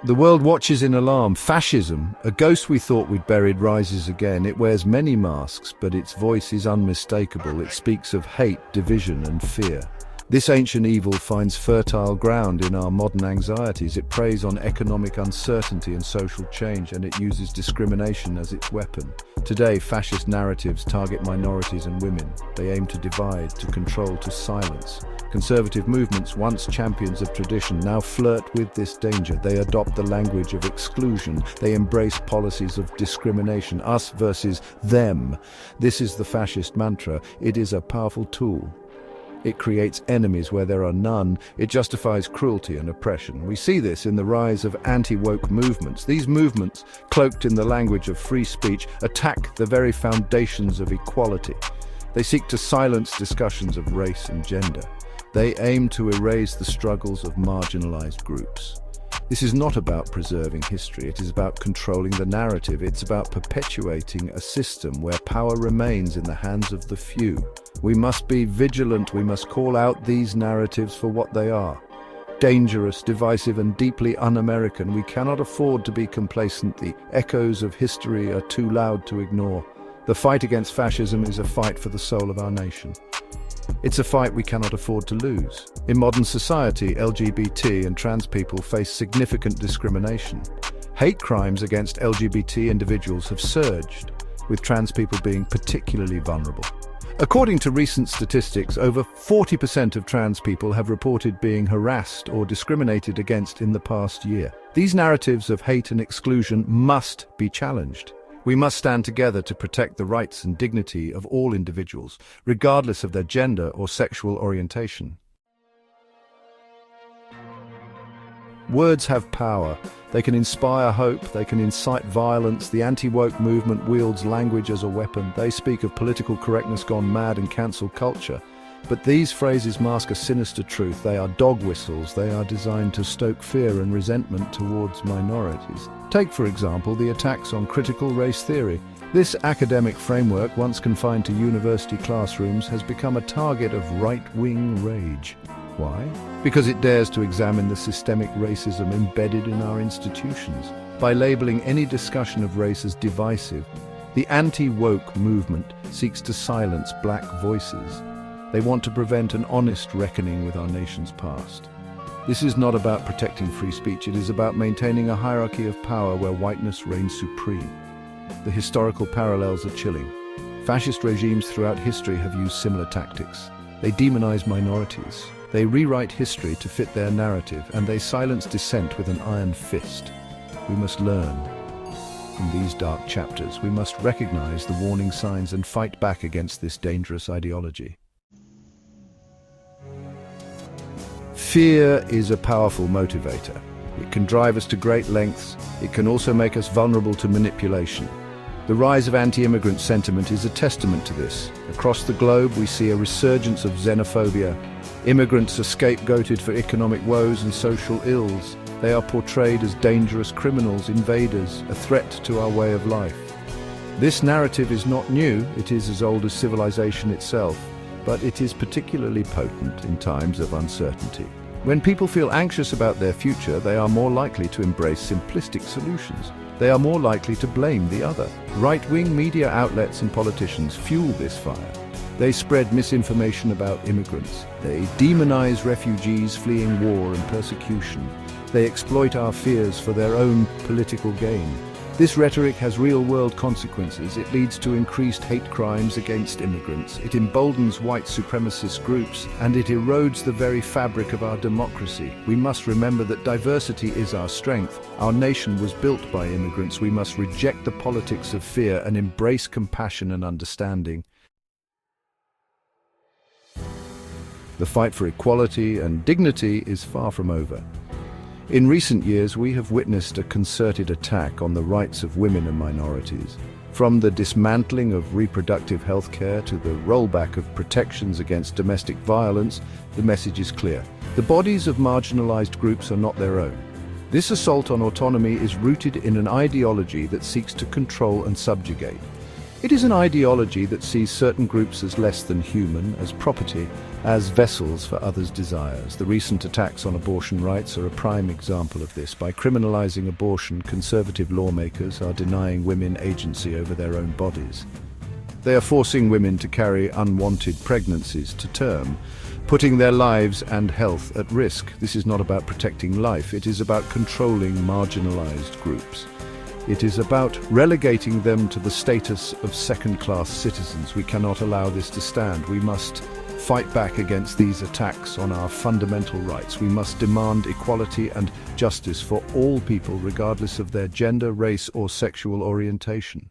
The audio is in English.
The world watches in alarm. Fascism, a ghost we thought we'd buried, rises again. It wears many masks, but its voice is unmistakable. It speaks of hate, division, and fear. This ancient evil finds fertile ground in our modern anxieties. It preys on economic uncertainty and social change, and it uses discrimination as its weapon. Today, fascist narratives target minorities and women. They aim to divide, to control, to silence. Conservative movements, once champions of tradition, now flirt with this danger. They adopt the language of exclusion. They embrace policies of discrimination, us versus them. This is the fascist mantra. It is a powerful tool. It creates enemies where there are none. It justifies cruelty and oppression. We see this in the rise of anti-woke movements. These movements, cloaked in the language of free speech, attack the very foundations of equality. They seek to silence discussions of race and gender. They aim to erase the struggles of marginalized groups. This is not about preserving history. It is about controlling the narrative. It's about perpetuating a system where power remains in the hands of the few. We must be vigilant. We must call out these narratives for what they are: dangerous, divisive, and deeply un-American. We cannot afford to be complacent. The echoes of history are too loud to ignore. The fight against fascism is a fight for the soul of our nation. It's a fight we cannot afford to lose. In modern society, LGBT and trans people face significant discrimination. Hate crimes against LGBT individuals have surged, with trans people being particularly vulnerable. According to recent statistics, over 40% of trans people have reported being harassed or discriminated against in the past year. These narratives of hate and exclusion must be challenged. We must stand together to protect the rights and dignity of all individuals, regardless of their gender or sexual orientation. Words have power. They can inspire hope, they can incite violence. The anti-woke movement wields language as a weapon. They speak of political correctness gone mad and cancel culture. But these phrases mask a sinister truth. They are dog whistles. They are designed to stoke fear and resentment towards minorities. Take, for example, the attacks on critical race theory. This academic framework, once confined to university classrooms, has become a target of right-wing rage. Why? Because it dares to examine the systemic racism embedded in our institutions. By labeling any discussion of race as divisive, the anti-woke movement seeks to silence black voices. They want to prevent an honest reckoning with our nation's past. This is not about protecting free speech. It is about maintaining a hierarchy of power where whiteness reigns supreme. The historical parallels are chilling. Fascist regimes throughout history have used similar tactics. They demonize minorities. They rewrite history to fit their narrative, and they silence dissent with an iron fist. We must learn from these dark chapters. We must recognize the warning signs and fight back against this dangerous ideology. Fear is a powerful motivator. It can drive us to great lengths. It can also make us vulnerable to manipulation. The rise of anti-immigrant sentiment is a testament to this. Across the globe, we see a resurgence of xenophobia. Immigrants are scapegoated for economic woes and social ills. They are portrayed as dangerous criminals, invaders, a threat to our way of life. This narrative is not new. It is as old as civilization itself, but it is particularly potent in times of uncertainty. When people feel anxious about their future, they are more likely to embrace simplistic solutions. They are more likely to blame the other. Right-wing media outlets and politicians fuel this fire. They spread misinformation about immigrants. They demonize refugees fleeing war and persecution. They exploit our fears for their own political gain. This rhetoric has real-world consequences. It leads to increased hate crimes against immigrants. It emboldens white supremacist groups, and it erodes the very fabric of our democracy. We must remember that diversity is our strength. Our nation was built by immigrants. We must reject the politics of fear and embrace compassion and understanding. The fight for equality and dignity is far from over. In recent years, we have witnessed a concerted attack on the rights of women and minorities. From the dismantling of reproductive health care to the rollback of protections against domestic violence, the message is clear. The bodies of marginalized groups are not their own. This assault on autonomy is rooted in an ideology that seeks to control and subjugate. It is an ideology that sees certain groups as less than human, as property, as vessels for others' desires. The recent attacks on abortion rights are a prime example of this. By criminalizing abortion, conservative lawmakers are denying women agency over their own bodies. They are forcing women to carry unwanted pregnancies to term, putting their lives and health at risk. This is not about protecting life, it is about controlling marginalized groups. It is about relegating them to the status of second-class citizens. We cannot allow this to stand. We must fight back against these attacks on our fundamental rights. We must demand equality and justice for all people, regardless of their gender, race, or sexual orientation.